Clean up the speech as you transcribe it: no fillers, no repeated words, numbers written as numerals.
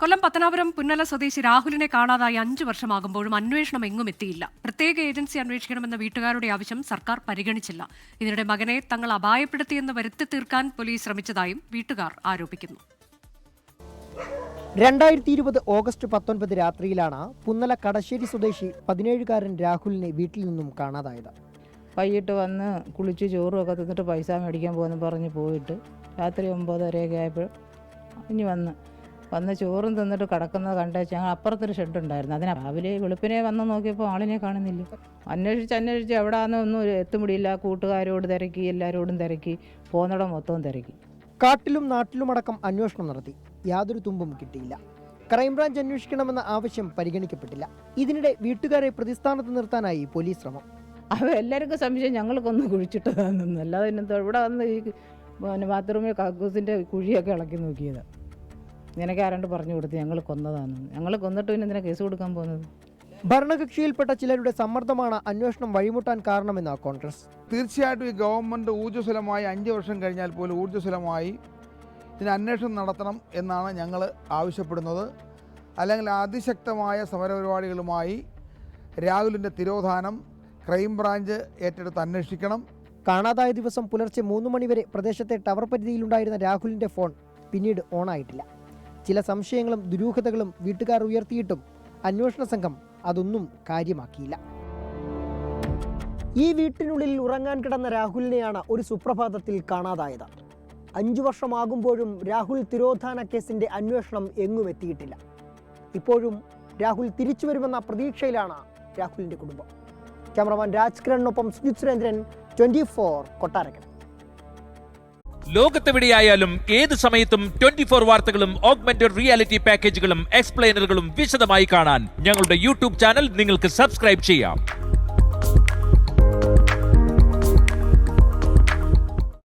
കൊല്ലം പത്തനാപുരം പുന്നല സ്വദേശി രാഹുലിനെ കാണാതായി 5 വർഷമാകുമ്പോഴും അന്വേഷണം എങ്ങും എത്തിയില്ല. പ്രത്യേക ഏജൻസി അന്വേഷിക്കണമെന്ന വീട്ടുകാരുടെ ആവശ്യം സർക്കാർ പരിഗണിച്ചില്ല. ഇതിനിടെ മകനെ തങ്ങൾ അപായപ്പെടുത്തിയെന്ന് വരുത്തി തീർക്കാൻ പോലീസ് ശ്രമിച്ചതായും വീട്ടുകാർ ആരോപിക്കുന്നു. 2020 ഓഗസ്റ്റ് 19 രാത്രിയിലാണ് പുന്നല കടശ്ശേരി സ്വദേശി 17-കാരൻ രാഹുലിനെ വീട്ടിൽ നിന്നും കാണാതായത്. വൈകിട്ട് വന്ന് കുളിച്ച് ചോറുമൊക്കെ തിന്നിട്ട് പൈസ മേടിക്കാൻ പോകുന്നു പറഞ്ഞ് പോയിട്ട് രാത്രി 9:30 ആയപ്പോൾ ഇനി വന്ന് ചോറും തിന്നിട്ട് കിടക്കുന്നത് കണ്ടേച്ച് ഞങ്ങൾ അപ്പുറത്തൊരു ഷെഡ് ഉണ്ടായിരുന്നു. അതിന് രാവിലെ വെളുപ്പിനെ വന്ന് നോക്കിയപ്പോൾ ആളിനെ കാണുന്നില്ല. അന്വേഷിച്ച് എവിടെയാണെന്നൊന്നും എത്തുമുടിയില്ല. കൂട്ടുകാരോട് തിരക്കി, എല്ലാവരോടും തിരക്കി, പോകുന്നിടം മൊത്തവും തിരക്കി. കാട്ടിലും നാട്ടിലുമടക്കം അന്വേഷണം നടത്തി. യാതൊരു തുമ്പും കിട്ടിയില്ല. ക്രൈംബ്രാഞ്ച് അന്വേഷിക്കണമെന്ന ആവശ്യം പരിഗണിക്കപ്പെട്ടില്ല. ഇതിനിടെ വീട്ടുകാരെ പ്രതിസ്ഥാനത്ത് നിർത്താനായി പോലീസ് ശ്രമം. എല്ലാവർക്കും സംശയം ഞങ്ങൾ കൊന്ന് കുഴിച്ചിട്ടതാണെന്ന്. അല്ലാതെ ഇവിടെ വന്ന് ഈ ബാത്റൂമിൽ കക്കൂസിൻ്റെ കുഴിയൊക്കെ ഇളക്കി നോക്കിയതാണ്. നിനക്ക് ആരാണ്ട് പറഞ്ഞു കൊടുത്ത് ഞങ്ങൾ കൊന്നതാണെന്ന്. ഞങ്ങൾ കൊന്നിട്ട് പിന്നെ എന്തിനാ കേസ് കൊടുക്കാൻ പോകുന്നത്? ഭരണകക്ഷിയിൽപ്പെട്ട ചിലരുടെ സമ്മർദ്ദമാണ് അന്വേഷണം വഴിമുട്ടാൻ കാരണമെന്ന് കോൺഗ്രസ്. തീർച്ചയായിട്ടും ഈ ഗവൺമെൻറ് ഊർജ്ജസ്വലമായി 5 വർഷം കഴിഞ്ഞാൽ പോലും ഊർജ്ജസ്വലമായി ഇതിന് അന്വേഷണം നടത്തണം എന്നാണ് ഞങ്ങൾ ആവശ്യപ്പെടുന്നത്. അല്ലെങ്കിൽ അതിശക്തമായ സമരപരിപാടികളുമായി രാഹുലിൻ്റെ തിരോധാനം ക്രൈംബ്രാഞ്ച് ഏറ്റെടുത്ത് അന്വേഷിക്കണം. കാണാതായ ദിവസം പുലർച്ചെ 3 മണിവരെ പ്രദേശത്തെ ടവർ പരിധിയിലുണ്ടായിരുന്ന രാഹുലിന്റെ ഫോൺ പിന്നീട് ഓണായിട്ടില്ല. ചില സംശയങ്ങളും ദുരൂഹതകളും വീട്ടുകാർ ഉയർത്തിയിട്ടും അന്വേഷണ സംഘം അതൊന്നും കാര്യമാക്കിയില്ല. ഈ വീട്ടിനുള്ളിൽ ഉറങ്ങാൻ കിടന്ന രാഹുലിനെയാണ് ഒരു സുപ്രഭാതത്തിൽ കാണാതായത്. 5 വർഷമാകുമ്പോഴും രാഹുൽ തിരോധാന കേസിന്റെ അന്വേഷണം എങ്ങും എത്തിയിട്ടില്ല. ഇപ്പോഴും രാഹുൽ തിരിച്ചു വരുമെന്ന പ്രതീക്ഷയിലാണ് രാഹുലിന്റെ കുടുംബം. ക്യാമറമാൻ രാജ്കിരണിനൊപ്പം സുജിത് സുരേന്ദ്രൻ, 24 കൊട്ടാരക്കര. ലോകത്തെവിടെയായാലും ഏത് സമയത്തും 24 വാർത്തകളും ഓഗ്മെന്റഡ് റിയാലിറ്റി പാക്കേജുകളും എക്സ്പ്ലെയിനറുകളും വിശദമായി കാണാൻ ഞങ്ങളുടെ യൂട്യൂബ് ചാനൽ നിങ്ങൾക്ക് സബ്സ്ക്രൈബ് ചെയ്യാം.